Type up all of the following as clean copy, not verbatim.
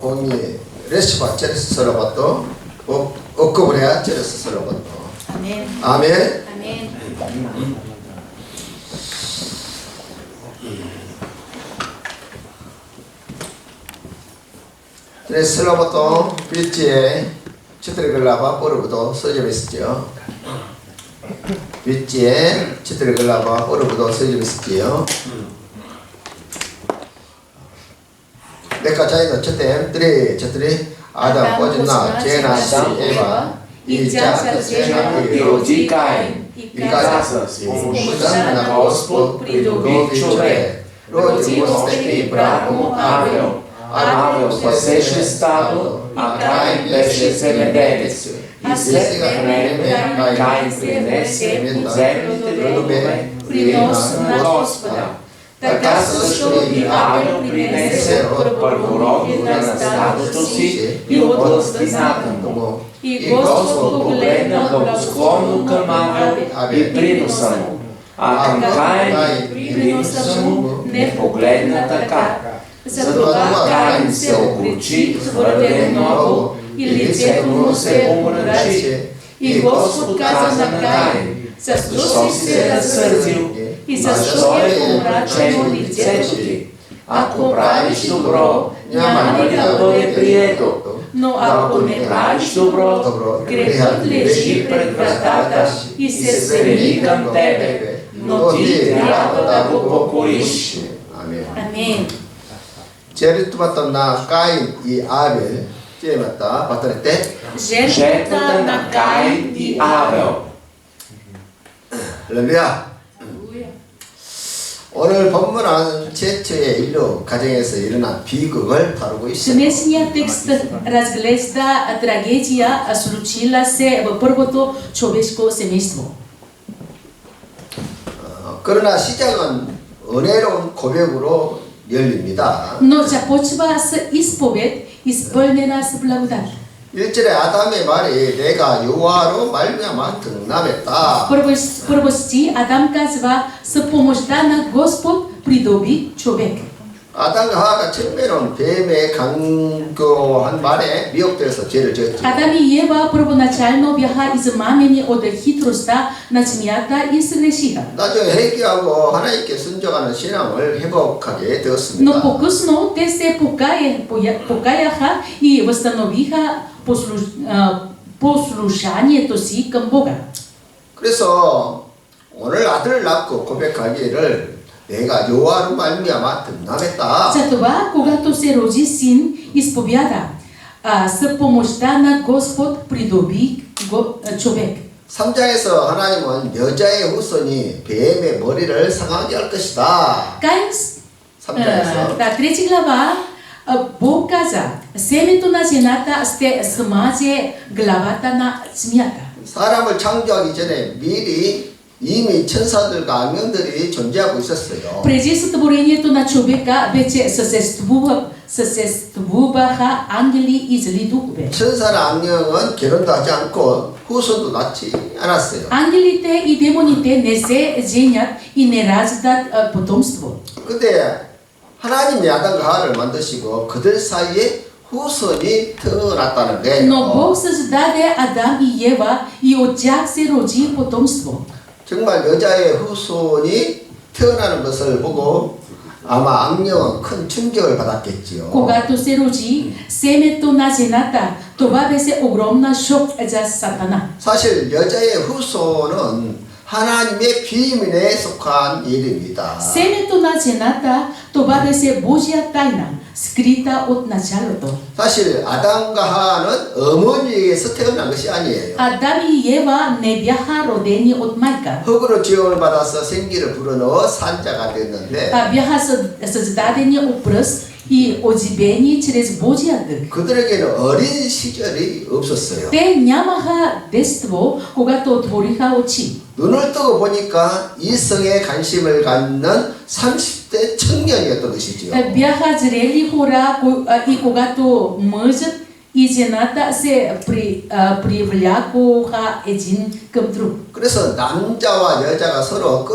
Ogni recipa solo fatto, occorre solo fatto. Amen. Amen. Amen. solo fatto 빛에 치트를 글라바 보르부도 써져 빛에 치트를 글라바 보르부도 써져 내가 자기도 첫째 아담 꼬진나 제나 시 에바 이자서 제나 Biologi Caim, e casas, usando na gospel, pridovičove, rodilo ste Abrahamu Abel, Abel poseše stado, a Caim peše semedenec, i sled vreme Caim prinese zemljite drugome, prinosu na Gospoda. Така също и Авел принесе от първородника на стадото си и от властината му. И Господ погледна благосклонно към Авел и приноса му, а към Каин и приноса му не погледна така. Затова Каин се огорчи твърде много и лицето му се омрачи. И Господ каза на Каин: защо си се разсърдил? И защо е помрачено лицето ти? Ако правиш добро, няма ли да бъде прието? Но ако не правиш добро, грехът лежи пред вратата и се стреми към тебе, но ти трябва да го покориш. Amen. 제를 뚜봤던 나 까인 이 아벨 제맞다 봤더니 때 Жертвата на Каин и Авел. 할렐루야. 오늘 본문은 최초의 인류 가정에서 일어난 비극을 다루고 있어요. Днешният текст разглежда трагедия, случила се в първото човешко семейство. 그러나 시작은 은혜로운 고백으로 열립니다. Но започва с изповед, изпълнена с благодат. 1절에 아담의 말이 내가 여호와로 말미암아 등남했다. Първо стих Адам казва: с помощта на Господ придоби човек. 아담과 하와가 처음에는 뱀의 강교한 말에 미혹되어서 죄를 지었지. Адам и Ева първоначално бяха измамени от хитростта на змията и сгрешиха. 나중에 회개하고 하나님께 순종하는 신앙을 회복하게 되었습니다. Но по-късно те се покаяха и възстановиха послушанието си към Бога. 그래서 오늘 아들을 낳고 고백하기를 내가 여호와로 말미암아 등남했다. Затова, когато се роди син, изповяда: с помощта на Господ придоби човек. 3장에서 하나님은 여자의 후손이 뱀의 머리를 상하게 할 것이다. Каин, 3장에서 трети глава, Бог каза: семето на жената ще смаже главата на змията. 사람을 창조하기 전에 미리 이미 천사들과 악령들이 존재하고 있었어요. Преди сътворението на човека вече съществуваха ангели и зли духове. 천사나 악령은 결혼도 하지 않고 후손도 낳지 않았어요. Ангелите и демоните не се женят и не раждат потомство. 근데 하나님이 아담과 하와를 만드시고 그들 사이에 후손이 태어났다는 거예요. Но Бог създаде Адам и Ева и от тях се роди потомство. 정말 여자의 후손이 태어나는 것을 보고 아마 악령은 큰 충격을 받았겠지요. Когато се роди семето на жената, това беше огромна шок за Сатана. 사실 여자의 후손은 하나님의 비밀에 속한 일입니다. Семето на жената, това беше Божия тайна, скрита от началото. 사실 아담과 하와는 어머니에게서 태어난 것이 아니에요. Адам и Ева не бяха родени от майка. 흙으로 지음을 받아서 생기를 불어넣어 산자가 됐는데 Бяха създадени от пръст и оживени чрез Божия дъх. 그들에게는 어린 시절이 없었어요. Те нямаха детство, когато отвориха очи. 눈을 뜨고 보니까 이성에 관심을 갖는 30대 청년이었던 것이지요. Бяха зрели хора и когато мъжът и жената се привлякоха един към друг. 그래서 남자와 여자가 서로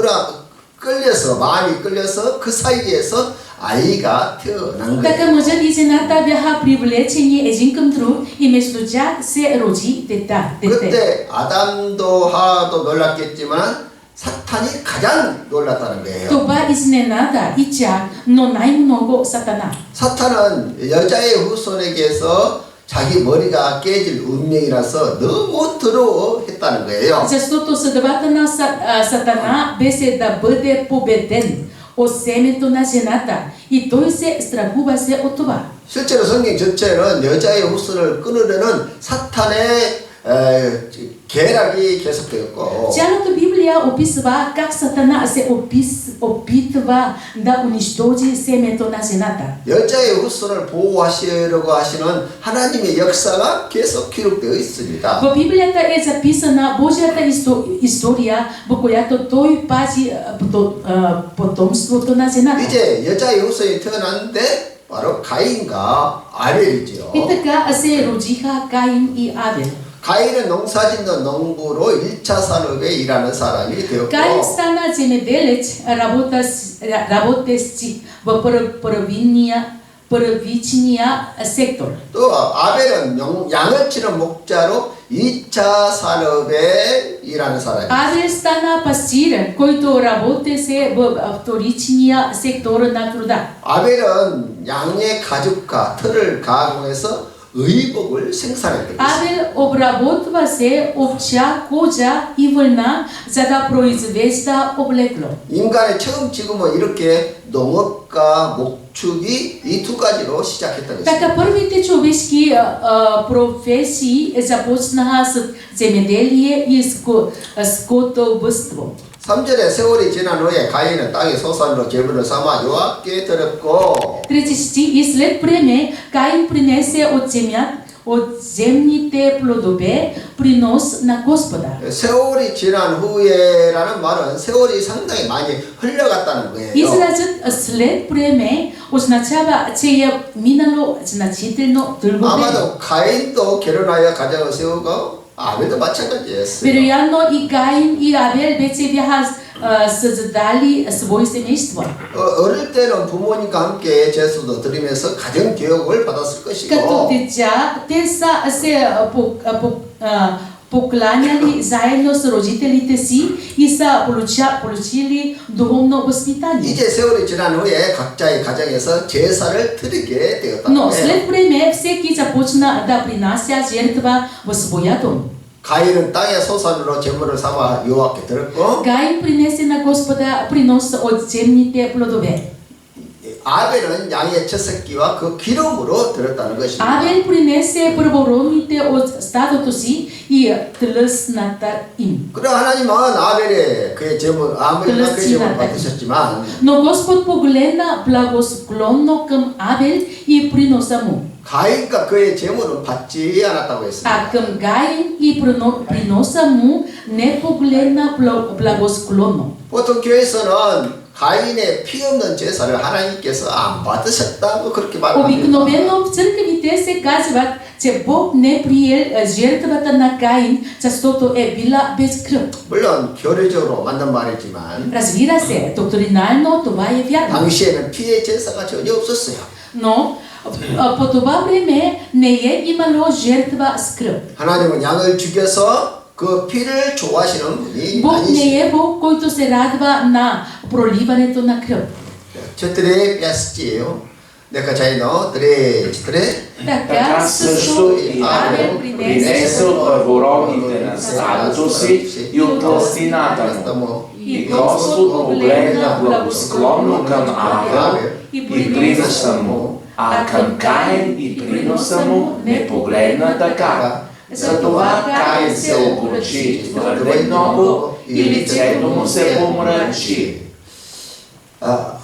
끌려서 마음이 끌려서 그 사이에서 아이가 태어난 Така 거예요. мъжът и жената бяха привлечени един към друг и между тях се роди дете. 그때 아담도 하와도 놀랐겠지만 사탄이 가장 놀랐다는 거예요. Това изненада и тях, но най-много Сатана. 사탄은 여자의 후손에게서 자기 머리가 깨질 운명이라서 너무 더러워했다는 거예요. Защото съдбата на Сатана беше да бъде победен от семето на жената и той се страхуваше от това. 실제로 성경 전체는 여자의 후손을 끊으려는 사탄의 계략이 계속되었고 Цялата Библия описва как Сатана се опитва да унищожи семето на жената. 여자의 후손을 보호하시려고 하시는 하나님의 역사가 계속 기록되어 있습니다. В Библията е записана Божията история, в която той пази потомството на жената. 이제 여자의 후손이 태어났는데 바로 가인과 아벨이지요. И така се родиха Каин и Авел. 가인은 농사짓는 농부로 1차 산업에 일하는 사람이 되었고 Каин стана земеделец, работещ в първичния сектор. 또 아벨은 양을 치는 목자로 2차 산업에 일하는 사람이에요. Авел стана пастир, който работеше в вторичния сектор на труда. 아벨은 양의 가죽과 털을 가공해서 의복을 생산했던 것입니다. Авел обработваше овча кожа и вълна, за да произвежда облекло. 인간의 처음 지금은 이렇게 농업과 목축이 이 두 가지로 시작했던 것입니다. Така първите човешки професии започнаха с земеделие и скотовъдство. 3절에 세월이 지난 후에 가인은 땅의 소산으로 제물을 삼아 여호와께 드렸고 Трети стих, и след време Каин принесе от земните плодове принос на Господа. 세월이 지난 후에라는 말은 세월이 상당히 많이 흘러갔다는 거예요. Изразът след време означава, че е минало значително дълго време. 아마도 가인도 결혼하여 가정을 세우고 아벨도 마찬가지였어요. Вероятно и Каин и Авел вече бяха създали свои семейства. 어릴 때는 부모님과 함께 제수도 드리면서 가정 교육을 받았을 Като 것이고 деца, те са се покланяли заедно с родителите си и са получили духовно възпитание. 이제 세월이 지난 후에 각자의 가정에서 제사를 드리게 되었다. Но след време всеки започна да принася жертва в своя дом. 가인은 땅의 소산으로 제물을 삼아 여호와께 드렸고 Каин принесе на Господа принос от земните плодове. 아벨은 양의 첫 새끼와 그 기름으로 드렸다는 것입니다. Авел принесе първородните от стадото си и тлъсната им. 그러나 하나님은 아벨의 그의 제물 아벨만 그 제물을 받으셨지만 Но Господ погледна благосклонно към Авел и приноса му. 가인과 그의 제물은 받지 않았다고 А 했습니다. към Гаин и приноса му не погледна благосклонно. 보통 교회에서는 가인의 피 없는 제사를 하나님께서 안 받으셨다고 그렇게 말합니다. Обикновено в църквите се казват, че Бог не приел жертвата на Каин, защото е била без кръв. 물론 교리적으로 맞는 말이지만 Разбира се, доктринално това е вярно. 당시에는 피의 제사가 전혀 없었어요. Но по това време не е имало жертва с кръв. 하나님은 양을 죽여서 그 피를 좋아하시는 분이 Бог 아니시죠. не е Бог, който се радва на проливането на кръв. 저들의 뼈스지예요. 내가 자이노 드레 Така също и Авел принесе от първородните на стадото си и от тлъстината му. И Господ погледна благосклонно към Авел и приноса му, а към Каин и приноса му не погледна така. Затова Каин се огорчи твърде много и лицето му се помрачи.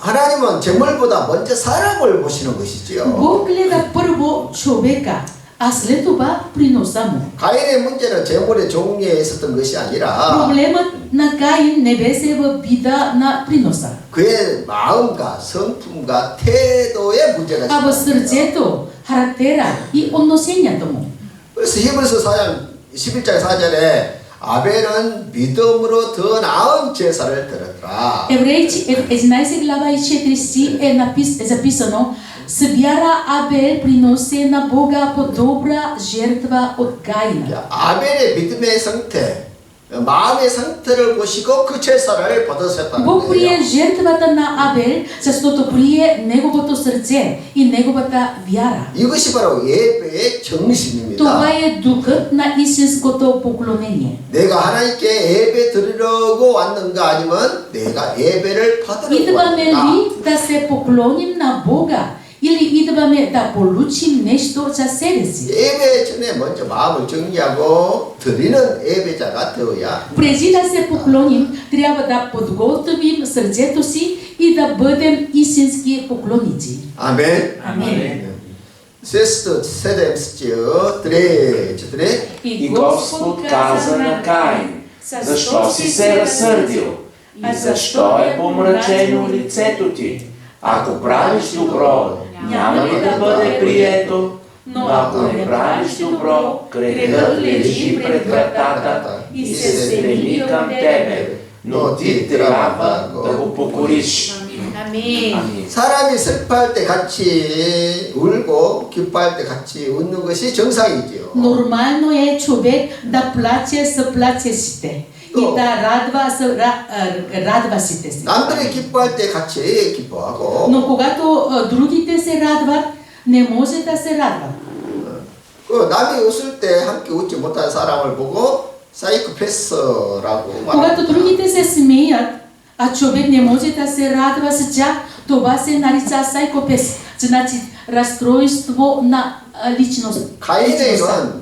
하나님은 제물보다 먼저 사람을 보시는 것이지요. Бог гледа първо човека, а след това приноса му. 가인의 문제는 제물의 종류에 있었던 것이 아니라 Проблемът на Каин не беше в вида на приноса, 그의 마음과 성품과 태도의 문제가 а в 있습니다. сърцето, характера и отношението му. 그래서 히브리서 4장 11장 4절에 아벨은 믿음으로 더 나은 제사를 드렸더라. Евреи 11 глава и 4 стих е записано: с вяра Абел приноси на Бога по-добра жертва от Гаина. 아벨의 믿음의 상태, 마음의 상태를 보시고 그 제사를 받으셨다는 Бог прие 거예요. жертвата на Абел, защото прие неговото сърце и неговата вяра. 이것이 바로 예배의 정신입니다. Това е духът на истинското поклонение. 내가 하나님께 예배 드리려고 왔는가 아니면 내가 예배를 받으려고 Идваме 왔는가. ли да се поклоним на Бога или идваме да получим нещо за себе си? 예배 전에 먼저 마음을 정리하고 드리는 예배자가 되어야 Преди да се поклоним, трябва да подготвим сърцето си и да бъдем истински поклонници. 아멘. Амин. Сесто 7 стих 3. И Господ каза на Каин: защо си се разсърдил? И защо е помрачено лицето ти? Ако правиш добро, няма ли да бъде прието? Но ако не правиш добро, грехът лежи пред вратата и се стреми към тебе, но ти трябва да го покориш. Амин. Амин. 사람이 슬퍼할 때 같이 울고 기뻐할 때 같이 웃는 것이 정상이지요. Нормално е човек да плаче с плачещите и да радва с радващите си. 남들이 기뻐할 때 같이 기뻐하고 Но когато другите се радват, не може да се радва. 그 남이 웃을 때 함께 웃지 못하는 사람을 보고 사이코패스라고 Когато 말합니다. другите се смеят, а човек не може да се радва с тях, това се нарича сайкопес, значи разстройство на личност. 가인에는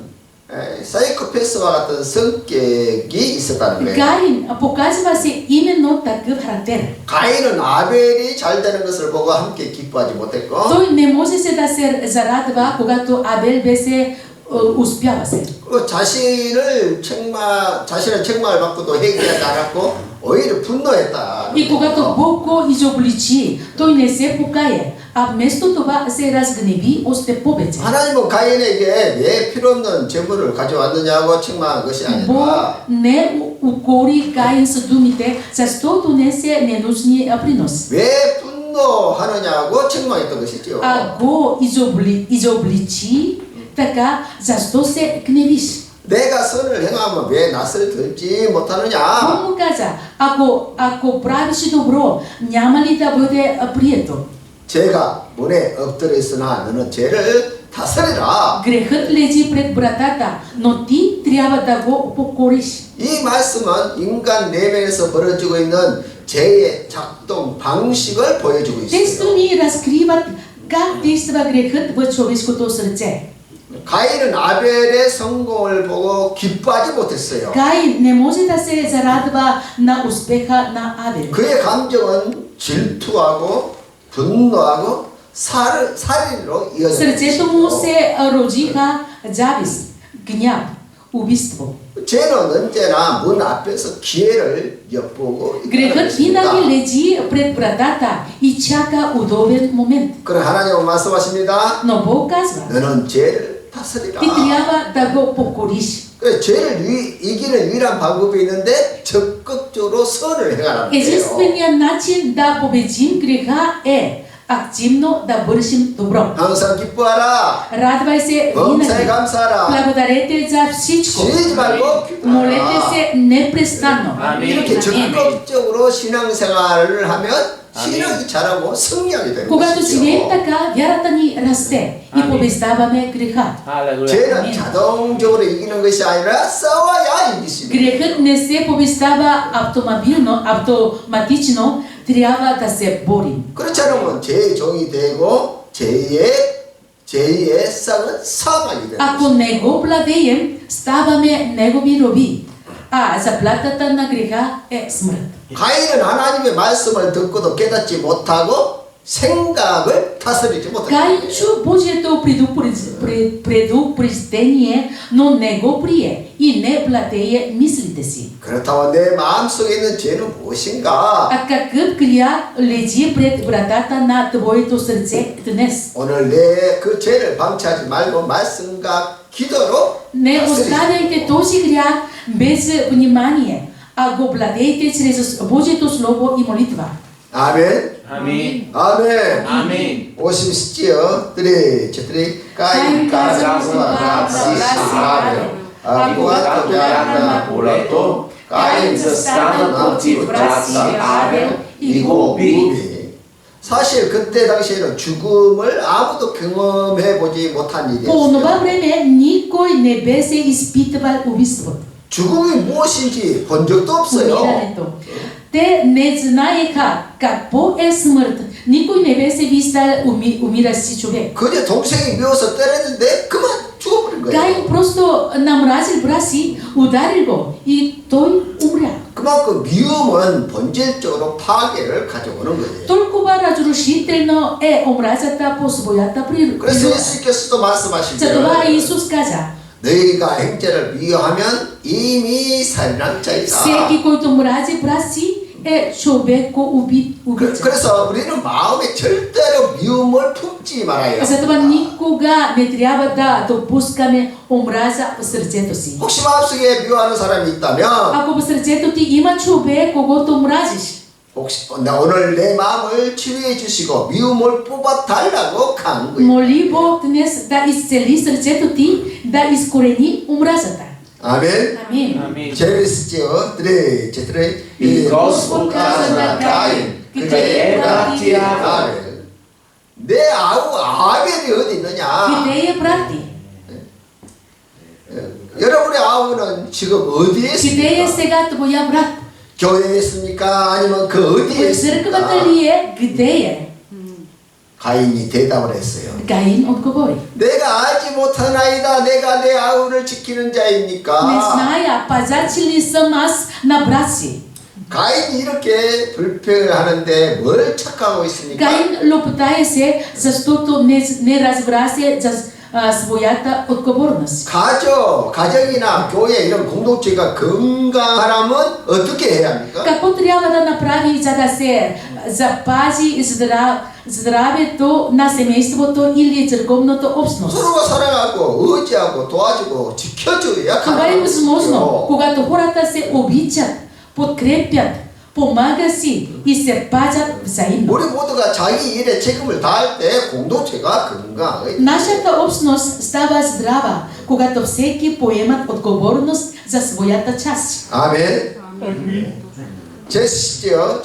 사이코패스와 같은 성격이 있었다는 거예요. Гаин показва се именно такъв характер. 가인은 아벨이 잘 되는 것을 보고 함께 기뻐하지 못했고 Той не може се да се зарадва, когато Абел беше успява се. 그 자신의 책망을 받고도 회개하지 않았고 오히려 분노했다. И когато Бог го изобличи, той не се покая, а вместо това се разгневи още повече. 하나님은 가인에게 왜 필요 없는 재물을 가져왔느냐고 책망한 것이 Бог 아니라 не укори Каин с думите, защото не се ненужни принос. 왜 분노하느냐고 책망했던 것이죠. А го изобличи така, защо се гневиш? 내가 선을 행하면 왜 낯을 들지 못하느냐? Бог му каза, ако правиш добро, няма ли да бъде прието? 죄가 문에 엎드려 있으나 너는 죄를 다스리라. Грехът лежи пред вратата, но ти трябва да го покориш. 이 말씀은 인간 내면에서 벌어지고 있는 죄의 작동 방식을 보여주고 Текстът 있어요. ни разкриват как действа грехът в човешкото сърце. 가인은 아벨의 성공을 보고 기뻐하지 못했어요. Каин не може да се зарадва на успеха на Абел. 그의 감정은 질투하고 분노하고 살인으로 이어졌습니다. Сърцето му се родиха завист, гняв, убийство. 죄는 언제나 문 앞에서 기회를 엿보고 Грехът винаги лежи пред вратата и чака удобен момент. 그럼 하나님은 말씀하십니다. Но Бог казва, 너는 죄를 다스리라. ти трябва да го покориш. 그래, 죄를 이기는 유일한 방법이 있는데 적극적으로 선을 행하라는 거예요. Единственият начин да победим греха е активно да вършим добро. 항상 기뻐하라. Радвай се 범사에 винаги. 감사하라. Благодарете за всичко. 쉬지 말고 Молете 기뻐하라. се непрестанно. 이렇게 Амин. 적극적으로 신앙생활을 하면 신앙이 자라고 승리하게 되는 Когато живеем 것이죠. така, вярата ни расте и Амин. побеждаваме греха. 죄는 아멘. 자동적으로 이기는 것이 아니라 싸워야 이기십니다. Грехът не се побеждава автоматично, трябва да се борим. 그렇지 않으면 죄의 종이 되고 죄의 쌍은 사망이 되는 Ако 것입니다. не го владеем, ставаме негови роби, а заплатата на греха е смърт. 가인은 하나님의 말씀을 듣고도 깨닫지 못하고 생각을 다스리지 못한다. Каин чу Божието предупреждение, но не го прие и не владее мислите си. 그렇다면 내 마음속에 있는 죄는 무엇인가? А какъв грях лежи пред вратата на твоето сърце днес? 오늘 내 그 죄를 방치하지 말고 말씀과 기도로 Не 다스리지. оставяйте този грях без внимание, а го владейте чрез Божието Слово и молитва. 아멘. 아멘. 아멘. 아멘. 50시요. 드레 제트레 까인 까자스와 라시시아벨 아구아토 야나 보라토 까인 스타나 나티 브라시 아벨 이고 비비. 사실 그때 당시에는 죽음을 아무도 경험해 보지 못한 По 일이었어요. онова време никой не беше изпитвал убийството. 죽음이 무엇인지 본 적도 없어요. Умирането. Те не знаеха какво е смърт. Никой не беше виждал умиращи човек. 그저 동생이 미워서 때렸는데 그만 죽어버린 거예요. Каин просто намразил брат си, ударил го и той умря. 그만큼 미움은 본질적으로 파괴를 가져오는 거예요. Толкова разрушително е омразата по своята 그래서 природа. 예수께서도 말씀하시기를 Затова Исус каза, 너희가 형제를 미워하면 이미 살인한 자이다. всеки, който мрази брат си, е човеко убийца. 그래서 우리는 마음에 절대로 미움을 품지 말아요. Затова никога не трябва да допускаме омраза в сърцето си. 혹시 마음속에 미워하는 사람이 있다면 Ако в сърцето ти има човек, когото мразиш, 혹시 오늘 내 마음을 치유해 주시고 미움을 뽑아 달라고 간구해요. моли Бог днес да изцели сърцето ти, да изкорени омразата. 아멘. Амин. 아멘. 재밌었지요? 드레 제트레 이 Господ каза на Каин, къде е братия Авел? 내 아벨이 어디 있느냐? Къде е брат ти? 여러분의 아우는 지금 어디에 Къде е 있습니까? сега твоя брат? 교회에 있습니까? 아니면 그 어디에 В църквата 있습니까? ли е? Къде е? 가인이 대답을 했어요. Каин отговори. 내가 알지 못하나이다. 내가 내 아우를 지키는 Не 자입니까? зная, пазач ли съм аз на брат си? 가인이 이렇게 불평을 하는데 뭘 착각하고 있습니까? Каин лопотае се, защото не разбра се за своята отговорност. 가정이나 교회 이런 공동체가 건강하려면 어떻게 해야 합니까? Какво трябва да направи, за да се запази здравето на семейството или църковната общност? 서로가 사랑하고 의지하고 도와주고 지켜줘야 Това е 가능한 възможно, 것이죠. когато хората се обичат, подкрепят, помагат си и се пазят взаимно. 우리 모두가 자기 일에 책임을 다할 때 공동체가 건강하게 Нашата общност става здрава, когато всеки поемат отговорност за своята част. 아멘. 제시죠.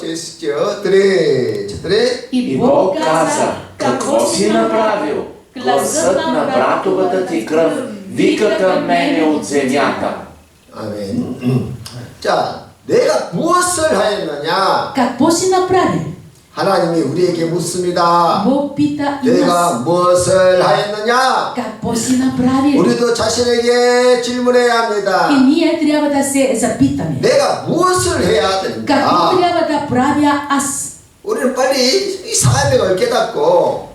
드레. И Бог каза, какво си направил? Гласът на братовата ти кръв вика към мене от земята. 아멘. 자, 내가 무엇을 하였느냐? Какво си направил? 하나님이 우리에게 묻습니다. Бог пита и 내가 нас. 무엇을 하였느냐? Какво си направил? 우리도 자신에게 질문해야 И 합니다. ние трябва да се запитаме. 내가 무엇을 해야 Какво 됩니까? трябва да правя аз? 우리는 빨리 이 사명을 깨닫고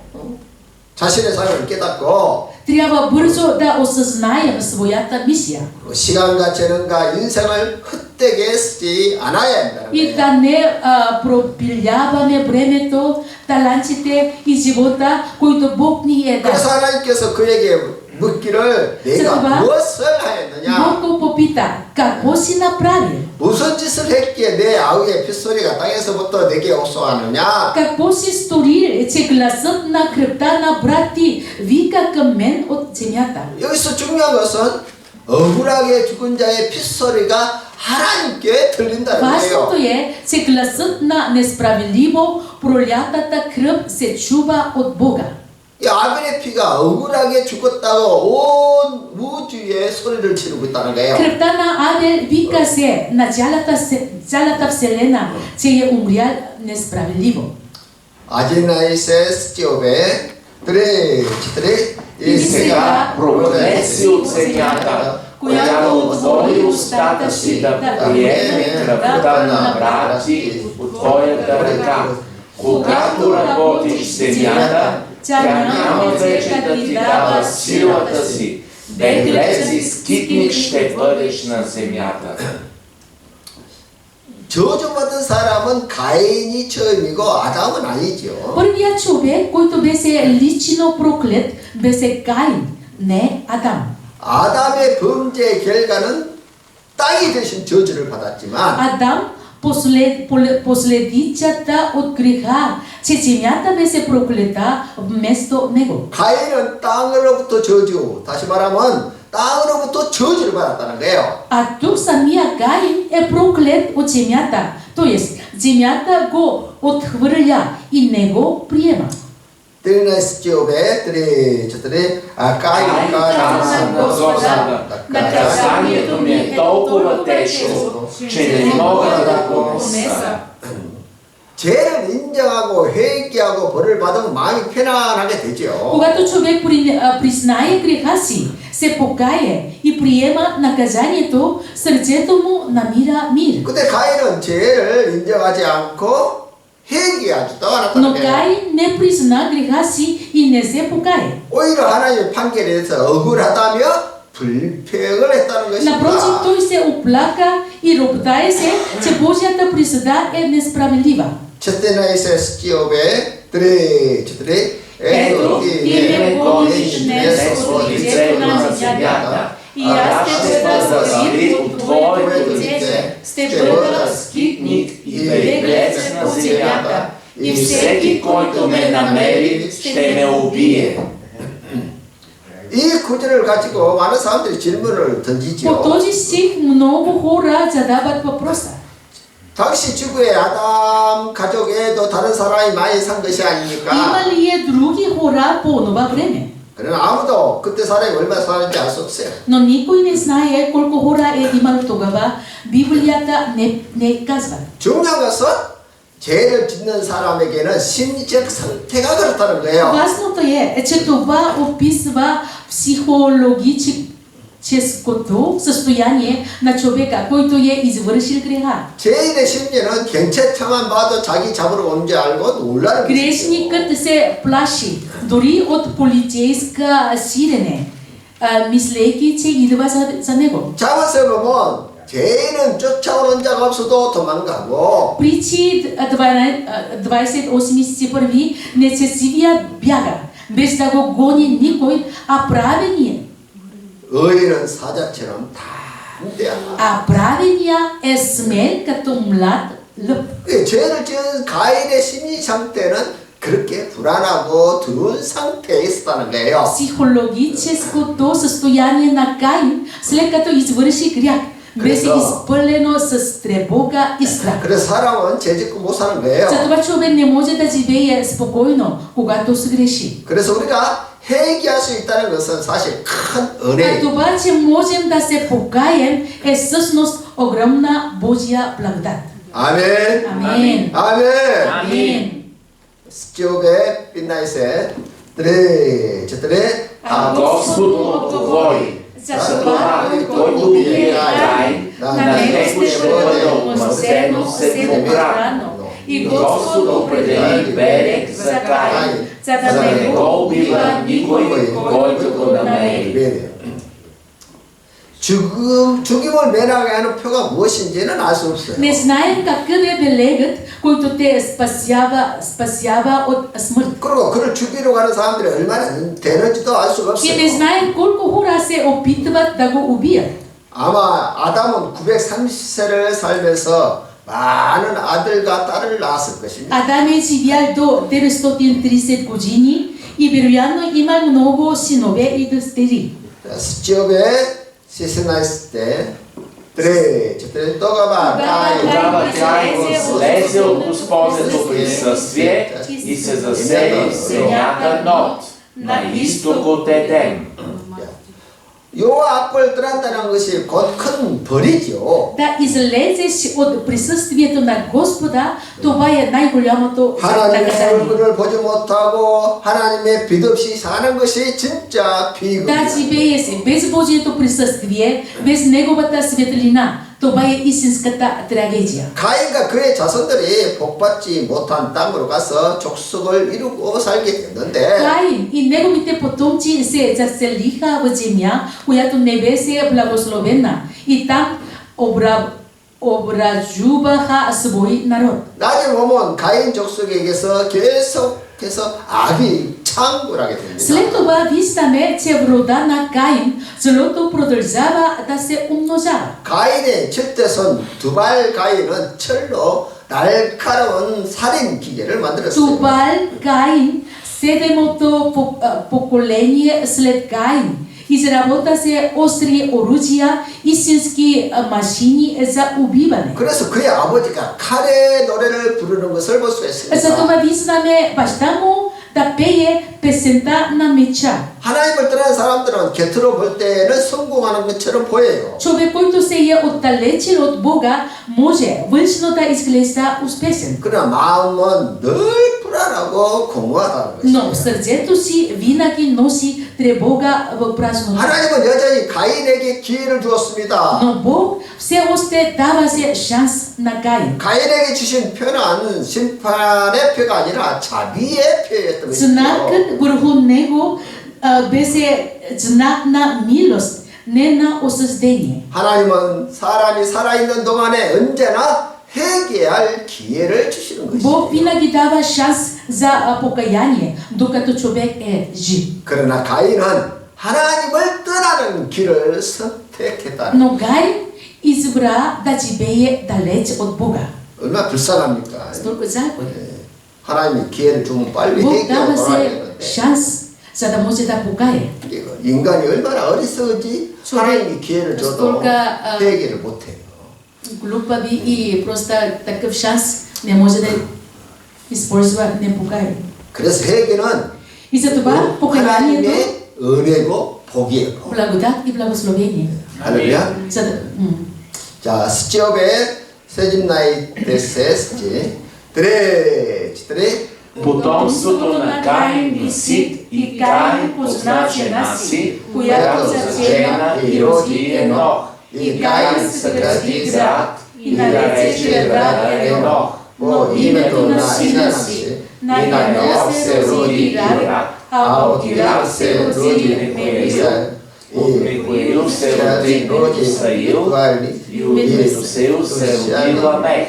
자신의 사명을 깨닫고 Трябва бързо да осъзнаем своята мисия. 시간과 재능과 인생을 헛되게 쓰지 않아야 한다는 И 거예요. да не пропиляваме времето, талантите и живота, които Бог ни е дал. 그래서 하나님께서 그에게 묻기를 내가 잠깐만. 무엇을 하였느냐? Бог го попита, какво си направил? 무슨 짓을 했기에 내 아우의 핏소리가 땅에서부터 내게 옥소하느냐? Какво си сторил, че гласът на кръвта на брат ти вика към мен от земята? 여기서 중요한 것은 억울하게 죽은 자의 핏소리가 하나님께 들린다는 Важното 거예요. е, че гласът на несправедливо пролятата кръв се чува от Бога. 이 아벨의 피가 억울하게 죽었다고 온 우주에 소리를 지르고 있다는 거예요. Кръвта на Авел вика се на цялата вселена, че е умрял несправедливо. 아제나이세 스티오베 드레 И сега проглеси от земята, която отвори устата си да приеме кръвта на брати от твоята ръка. Когато работиш земята, тя няма вече да ти дава силата си. Беглец и скитник ще бъдеш на земята. 저주받은 사람은 가인이 처음이고 아담은 아니죠. Първият човек, който беше лично проклет, беше Каин, не Адам. 아담의 범죄의 결과는 땅이 대신 저주를 받았지만 Адам последицата от греха, че земята беше проклета вместо него. 가인은 땅으로부터 저주, 다시 말하면 땅으로부터 저주를 받았다는 거예요. А тук самия Каин е проклет от земята, т.е. земята го отхвърля и не го приема. 드리나스 지옥에 가인과 каза на Господа, наказанието ми е толкова тежко, че не мога да го понеса. 죄를 인정하고 회개하고 벌을 받으면 마음이 편안하게 되죠. Когато човек признае греха си, се покае и приема наказанието, сърцето му намира мир. 근데 가인은 죄를 인정하지 않고 회개하지도 않았다는 Но 거예요. Каин не призна греха си и не се покае. 오히려 하나님의 판결에 대해서 억울하다며 불평을 했다는 Напротив, 것입니다. той се оплака и роптае се, че Божията присъда е несправедлива. 첫째나이세 스키업에 Ето, ти ме гониш днес от лицето на земята, и аз ще бъда скит от твоето лице, ще бъда скитник и беглец на земята, и всеки, който ме намери, ще ме убие. 이 구절을 가지고 많은 사람들이 질문을 По 던지죠. този стих много хора задават въпроса. 당시 지구의 아담 가족에도 다른 사람이 많이 산 것이 아닙니까? Има ли е други хора по това време? 그러나 아무도 그때 사람이 얼마나 살았는지 알 수 없어요. Но никой не знае колко хора е имало тогава. Библията не казва. 중요한 것은 죄를 짓는 사람에게는 심리적 상태가 그렇다는 거예요. Важното е, че това описва психологическото състояние на човека, който е извършил греха. 죄인의 심리는 경찰차만 봐도 자기 잡으러 온 줄 알고 놀라는 것이죠. Грешникът се плаши дори от полицейска сирене, мислейки, че идва за него. 잠언서 보면 죄인은 쫓아오는 자가 없어도 도망가고 Притчи 28:1 нечестивият бяга, без да го гони никой, а праведният 의인은 사자처럼 담대하다. А праведния е смел като млад лъв. 죄를 지은 가인의 심리 상태는 그렇게 불안하고 두려운 상태에 있었다는 거예요. Психологическото състояние на Каин, след като извърши грях, беше изпълнено с тревога и страх. 그래서 사람은 죄 짓고 못 사는 거예요. Затова човек не може да живее спокойно, когато се греши. 그래서 우리가 회개할 수 있다는 것은 사실 큰 А 은혜. това, че можем да се покаем, е всъщност огромна Божия благодат. 아멘. Амен. 아멘. Амен. 스키옵의 빛나이세 저들의 А Господ отговори, за това, който убие Каин, на него ще бъде отмъстено седмократно. И Господ определи берег за Каин, за да не го убива никой, който го намери. 죽임을 면하게 하는 표가 무엇인지는 알 수 없어요. Не знаем какъв е белегът, който те спасява от смърт. 그리고 그를 죽이러 가는 사람들이 얼마나 되는지도 알 수가 И не 없어요. знаем колко хора се опитват да го убият. 아마 아담은 930세를 살면서 많은 아들과 딸을 낳았을 것입니다. Адам е живял до 930 години и вероятно имал много синове и дъщери. 스티업에 시스나이스 때 저들이 또가봐 Тогава Каин слезе от Господното присъствие и се засели в земята Нот, на изток от Едем. 요 앞을 떠난다는 것이 곧 큰 벌이죠. Да излезеш от присъствието на Господа, това е най-голямото 하나님의 наказание. 얼굴을 보지 못하고 하나님의 빛 없이 사는 것이 진짜 Да 비극이에요. живее се без Божието присъствие, без Неговата светлина. Това е истинската трагедия. 가인과 그의 자손들이 복받지 못한 땅으로 가서 족속을 이루고 살게 됐는데 Каин и неговите потомци се заселиха в земя, която не беше благословена, и там образуваха свой народ. 나중에 보면 가인 족속에게서 계속해서 악이 창궐하게 됩니다. След това виждаме, че в рода на Каин злото продължава да се умножава. 가인의 첫대손 두발 가인은 철로 날카로운 살인 기계를 만들었어요. Тубал Каин, седемото поколение след Каин, изработа се остри оръжия, истински машини за убиване. 그래서 그의 아버지가 칼의 노래를 부르는 것을 볼 수 있습니다. Затова виждаме баща му да пее песента на меча. 하나님을 떠난 사람들은 곁으로 볼 때는 성공하는 것처럼 보여요. Човек, който се е отдалечил от Бога, може външно да изглежда успешен. 그러나 마음은 늘 불안하고 공허하다는 Но в 것이에요. сърцето си винаги носи тревога в празнота. 하나님은 여전히 가인에게 기회를 주었습니다. Но Бог все още даваше шанс на Каин. 가인에게 주신 표는 심판의 표가 아니라 자비의 표였던 것이죠. Знакът върху него беше знак на милост, не на осъждение. 하나님은 사람이 살아있는 동안에 언제나 회개할 기회를 주시는 것이죠. Бог винаги дава шанс за покаяние, докато човек е жив. 그러나 가인은 하나님을 떠나는 길을 선택했다. Но Каин избра да живее далеч от Бога. 얼마나 불쌍합니까? Столько жалко. 하나님이 기회를 주면 빨리 Бог 회개하고 дава 돌아야 се 되는데 шанс, за да може да покае. 이거 인간이 얼마나 어리석은지 하나님이 기회를 줘도 столько, 회개를 못해요. Глупави и просто такъв шанс не може да използва, не покае. 그래서 회개는 И за това покаянието, 하나님의 은혜고 복이에요. благодат и благословение. 할렐루야. За да, 자, 스티업의 새집 나이 데스의 스티 드레 Потомството на Каин и Сит и Каин позна жена си, която зачена и роди Енох. И Каин съгради град и нарече града Енох. 뭐 Името на сина си, и на Енох се роди Ирак, а от Ирак се роди Михаил. От Михаил се роди Метусаил, и от Метусаил се роди Ламех.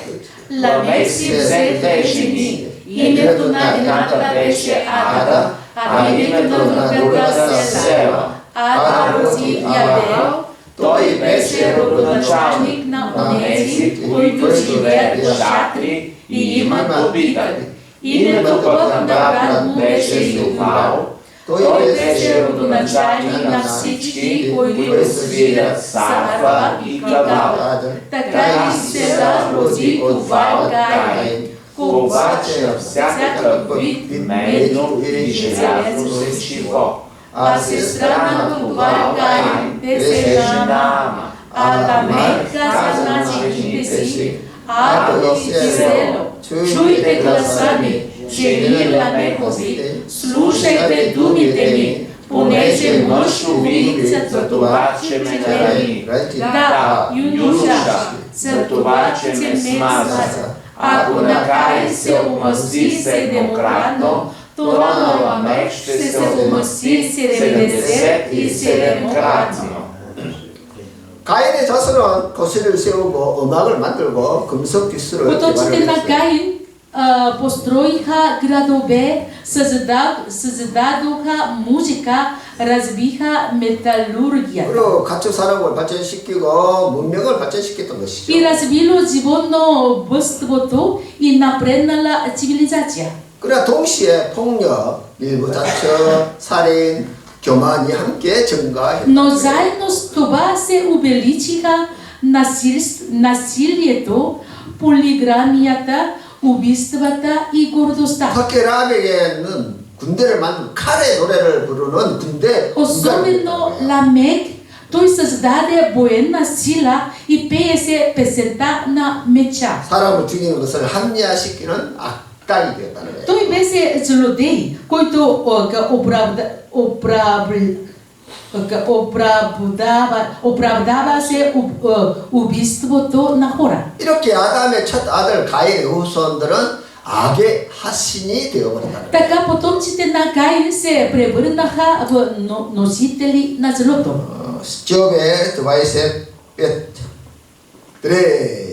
Ламех си взе две жени. Името на едната беше Ада, а името на другата Села. Ада роди Ябел. Той беше родоначалник на онези, които живеят в шатри и имат добитък. Името пък на брат му беше Ювал. Той беше родоначалник на всички, които свирят сарфа и кавал. Така и Села роди Тувал Каин. Обаче на всякакъв вид медно и желязно сечиво. А сестра на Тувал Каин беше Нама. А Ламех каза на жените си: Адо и Село, чуйте гласа ми, жени Ламехови, слушайте думите ми, понеже мъж убийца за това, че ме нарани. Да, Юнуша, за това, че ме смаза. Ако на Каин се омъсти седемократно, то на Ламех ще се омъсти 77-кратно. 가인의 자손은 거실을 세우고 음악을 만들고 금속 기술을 Потомците на 개발했어요. Каин построиха градове, създадоха музика, развиха металургията 그리고 가축 산업을 발전시키고 문명을 발전시켰던 것이죠. и развило животновъдството и напреднала цивилизация. 그러나 동시에 폭력, 일부 자처, 살인, 교만이 함께 증가했다. Но заедно с това се увеличиха насилието, полиграмията, убийствата и гордостта. 특히 라멕에는 군대를 만들고 칼의 노래를 부르는 군대 Особено Ламех, той създаде военна сила и пее се песента на меча. 사람을 죽이는 것을 합리화시키는 악당이 되었다는 거예요. Той беше злодей, който оправдава се убийството на хора. 이렇게 아담의 첫 아들 가인의 후손들은 악의 하신이 되어버렸다는 거예요. Така потомците на Каин се превърнаха в носители на злото. 시점에 드바이셋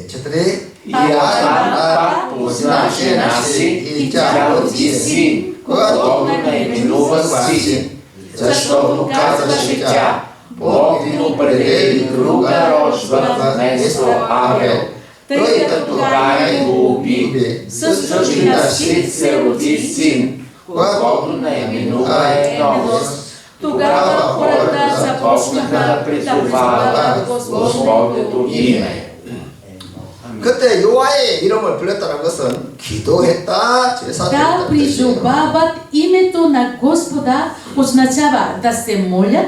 четыре Пак позначи наси и тя роди син, когато наименува син, защото казваше тя, Бог ви определи друга рожба вместо Авел. Тъй като Каин го уби, също и на Сит се роди син, когато наименува Енос. Тогава хората започнаха да призовават Господното име. 그때 여호와의 이름을 불렀다는 것은 기도했다, Да 제사드렸다. призовават името на Господа означава да се молят,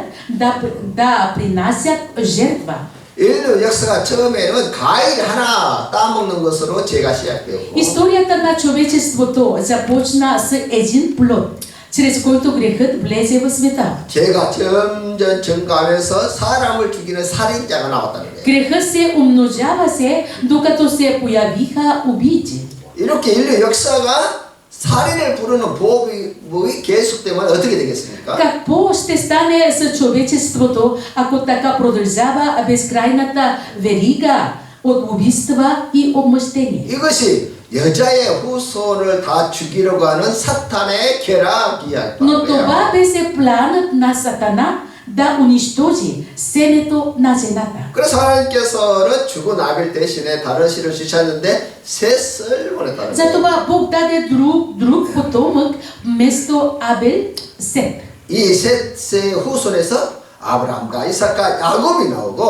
да принасят жертва. 인류 역사가 처음에는 과일 하나 따먹는 것으로 죄가 시작되었고 Историята на човечеството започна с един плод, чрез който грехът влезе в света. 죄가 점점 증가하면서 사람을 죽이는 살인자가 나왔다는 거예요. Грехът се умножава се, докато се появиха убийци. 이렇게 인류 역사가 살인을 부르는 보복이 계속되면 어떻게 되겠습니까? Какво ще стане с човечеството, ако така продължава безкрайната верига от убийства и отмъщение? 이것이 여자의 후손을 다 죽이려고 하는 사탄의 계략이야. Но това беше планът на Сатана да унищожи семето на жената. 그래서 하나님께서는 죽은 아벨 대신에 다른 씨를 주셨는데 셋을 보냈다는 거예요. Затова Бог даде друг потомък вместо Абел, Сет. 이 셋의 후손에서 아브라함과 이삭과 야곱이 나오고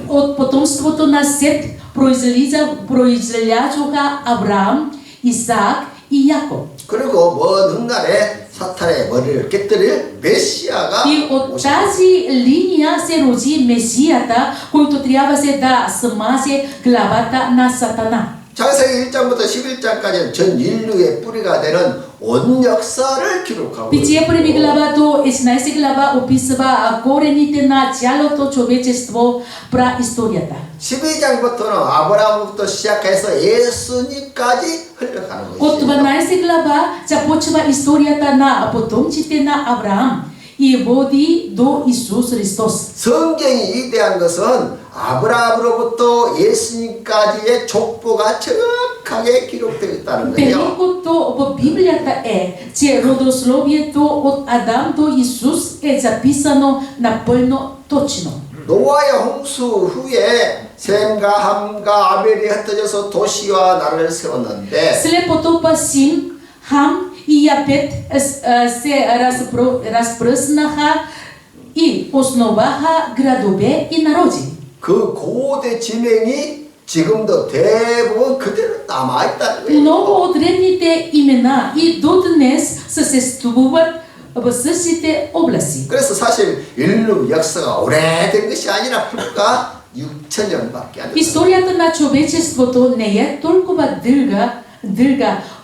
От потомството на Сет произлязоха Авраам, Исаак и Яков. 그리고 먼 훗날에 사탄의 머리를 깨뜨릴 메시아가 И от тази линия се роди Месията, който трябваше да смазе главата на Сатана. 창세기 1장부터 11장까지는 전 인류의 뿌리가 되는 온 역사를 기록하고 Битие 1 глава до 11 глава описва корените на цялото човечество, праисторията. 12장부터는 아브라함부터 시작해서 예수님까지 흘러가는 От 것이죠. 12 глава започва историята на потомците на Авраам и води до Исус Христос. 성경이 위대한 것은 아브라함으로부터 예수님까지의 족보가 정확하게 기록되어 있다는 거예요. Великото в Библията е, че родословието от Адам до Исус е записано напълно точно. 노아의 홍수 후에 셈과 함과 아벨이 흩어져서 도시와 나라를 세웠는데 След потопа Сим, Хам и Япет се разпръснаха и основаха градове и народи. 그 고대 지명이 지금도 대부분 그대로 남아있다는 거예요. Много от древните имена и до днес съществуват в същите области. 그래서 사실 인류 역사가 오래된 것이 아니라 불과 6,000년밖에 안 돼요. Историята на човечеството не е толкова дълга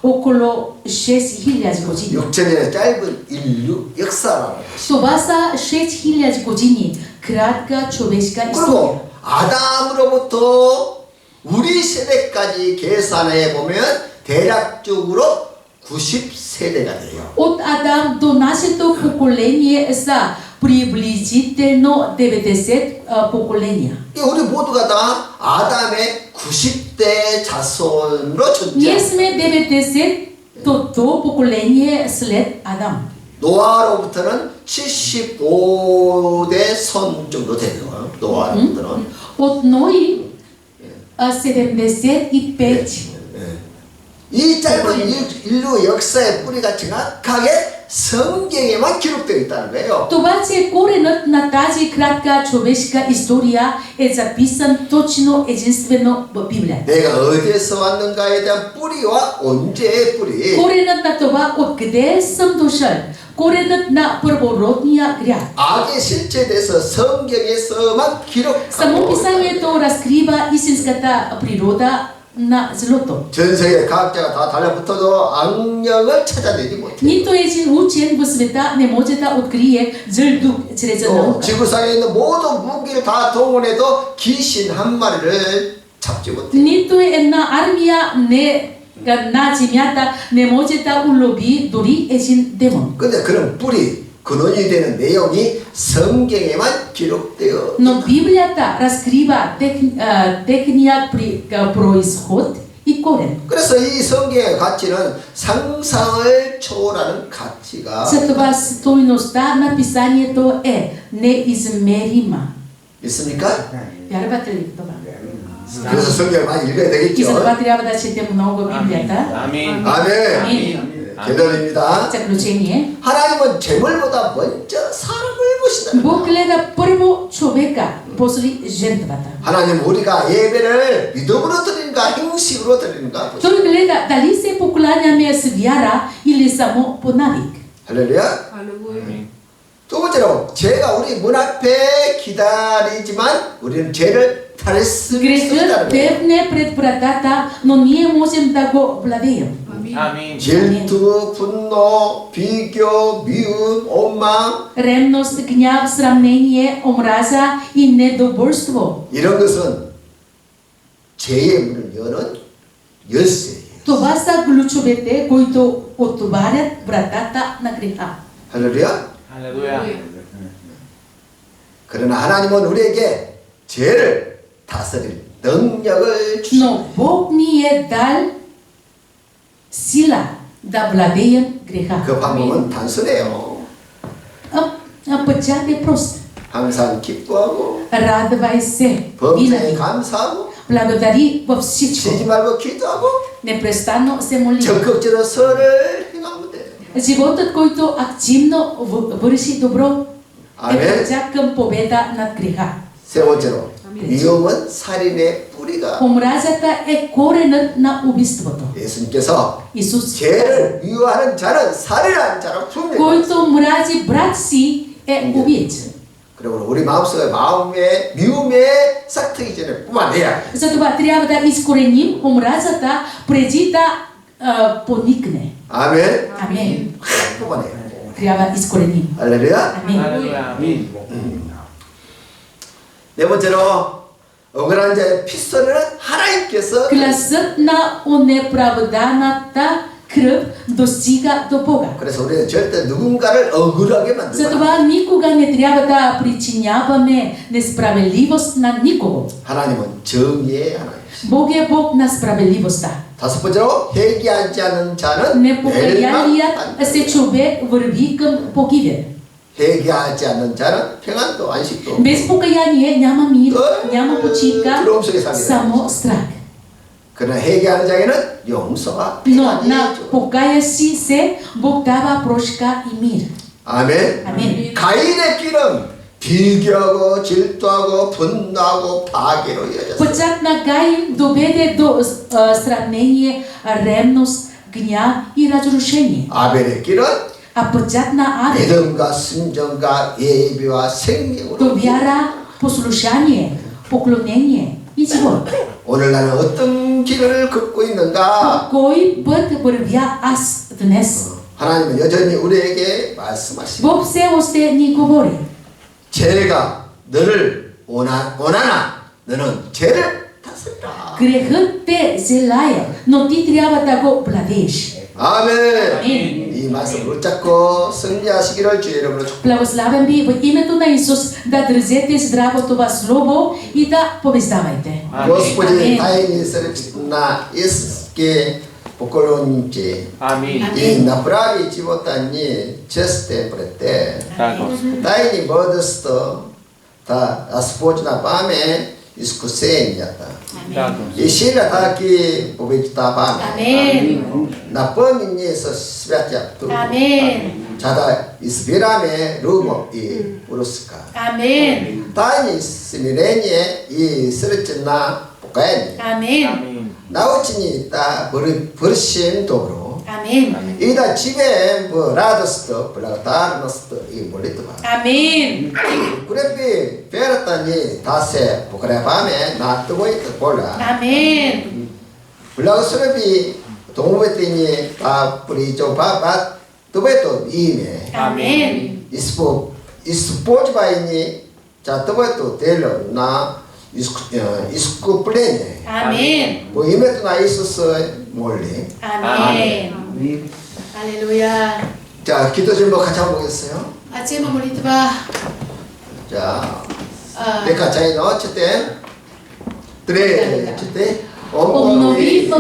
около 6000 години. 6,000년의 짧은 인류 역사라는 것이. Това са 6000 години кратка човешка история. 그리고 아담으로부터 우리 세대까지 계산해 보면 대략적으로 90세대가 돼요. От Адам до нашето поколение са приблизително 90 поколения. 우리 모두가 다 아담의 90대 자손으로 Ние 존재합니다. сме 90-то поколение след Адам. 노아로부터는 75대 선 정도 돼요. 노아로부터는. От Ной 75. 이 짧은 인류 역사의 뿌리가 정확하게 성경에만 기록되어 있다는 거예요. Това, че коренът на тази кратка човешка история е записан точно единствено в Библията. 내가 어디에서 왔는가에 대한 뿌리와 언제의 뿌리. Коренът на това откъде съм дошъл, коренът на първородния грях. 악의 실체에 대해서 성경에서만 Само 기록하고 писанието разкрива истинската природа на злото. 전 세계 과학자가 다 달라붙어도 악령을 찾아내지 못해요. Нито един учен в света не може да открие зъл дух чрез 또 наука. 지구상에 있는 모든 무기를 다 동원해도 귀신 한 마리를 잡지 못해요. Нито една армия на земята не може да улови дори един демон. 근데 그런 뿌리, 근원이 되는 내용이 성경에만 기록되어 Но Библията разкрива техният произход и корен. 그래서 이 성경의 가치는 상상을 초월하는 가치가 Затова стойността на писанието е неизмерима. 있습니까? Вярвате ли в това? 그래서 성경을 많이 읽어야 И 되겠죠. затова трябва да четем много Библията. 아멘. 아멘. Амин. 결론입니다. Заключение. 하나님은 재물보다 먼저 사람을 보신다. Бог гледа първо човека, после жертвата. 하나님 우리가 예배를 믿음으로 드리는가 행식으로 드리는가 보십시오. Той гледа дали се покланяме с вяра или само по навик. 할렐루야. 두 번째로 죄가 우리 문 앞에 기다리지만 우리는 죄를 탈 수 Грехът 있다는 거예요. бедне пред вратата, но ние можем да го владеем. 아멘. 질투, 분노, 비교, 미움, 원망 Ревност, гняв, сравнение, омраза и недоволство. 이런 것은 죄의 문을 여는 열쇠예요. Това са ключовете, които отварят вратата на греха. 할렐루야. 할렐루야. 그러나 하나님은 우리에게 죄를 다스릴 능력을 주시고 Но Бог ни е дал сила да владеем греха. 그 방법은 단순해요. Пътят е прост. 항상 기뻐하고 Радвай се 범사에 винаги. 감사하고 Благодари във всичко. 쉬지 말고 기도하고 Непрестанно се моли. 적극적으로 선을 행하면 돼요. Животът, който активно върши добро, е 아멘. пътя към победа над греха. 세 번째로 미움은 살인의 뿌리가 Омразата е коренът на убийството. 예수님께서 Исус, 죄를 미워하는 자는 살인하는 자로 분명히 който мрази брат си, е убиец. 그리고 우리 마음속에 마음의 미움에 싹트기 전에 뽑아내야 해. Затова трябва да изкореним омразата преди да поникне. 아멘. Амин. 뽑아내야 해. Трябва да изкореним. 할렐루야. Амин. 할렐루야. 아멘. 네 번째로 억울한 자의 피소리는 하나님께서 Гласът на онеправданата кръв достига до Бога. 그래서 우리는 절대 누군가를 억울하게 만들지 않아요. Затова никога не трябва да причиняваме несправедливост на никого. 하나님은 정의의 하나님. Бог е Бог на справедливостта. 다섯 번째로 회개하지 않는 자는 Непокаянният се човек върви към погибел. 회개하지 않는 자는 평안도 안식도 Без покаяние няма мир, няма почивка, 두려움 속에 살게 само страх. 그러나 회개하는 자에게는 용서와 Но 평안이 на 있죠. покаящи се Бог дава прошка и мир. 아멘. Амин. 가인의 길은 비교하고 질투하고 분노하고 파괴로 이어졌어요. Пътят на Гаин доведе до сравнение, ревност, гняв и разрушение. 아벨의 길은 А пътят на Авел 믿음과 순정과 예비와 생명으로 до вяра, послушание, поклонение и живот. 오늘 나는 어떤 길을 걷고 있는가? По кой път вървя аз днес? 하나님은 여전히 우리에게 말씀하십니다. Бог все още ни говори. 죄가 너를 원하나 너는 죄를 다스리라. Грехът те желая, но ти трябва да го владееш. 아멘. Амин. 이 말씀을 붙잡고 승리하시기를 주의 이름으로 축복합니다. Благославям ви в името на Исус да държете здраво това слово и да побеждавайте. Господи, Амин. 다행히 쓰러졌나 이스게 복골론지 아멘. 이 나프라비 지보다니 제스테 프레테 Так. 다행히 머드스터 다 스포츠나 밤에 이스쿠세인이었다. Так. 이 시라 다기 오베지다 밤에 Амин. 나뻔인이서 스베티압도 Амин. 자다 이스비람에 루모 이 우루스카 Амин. 다행히 스미레니에 이 쓰러졌나 복가야니 Амин. 아멘. 나우치니 다 버르신 도로 Амин. 이다 집에 뭐 라더스도 블라타르노스도 이 몰리도 봐. Амин. 그래비 베르타니 다세 보그레 밤에 나 뜨고 있다 볼라. Амин. Belang surabi 동무베 ini puri coba bat tubeto ime. Amen. Sport ba ini cha tubeto telo na isku plene. Amen. Bo ime tu na isus 몰래. Amen. Haleluya. 자, 기도 제목 같이 한번 보겠어요. Ache mamuritba. 자, 내가 차이 넣었을 때, 그래, 그때, Obnovi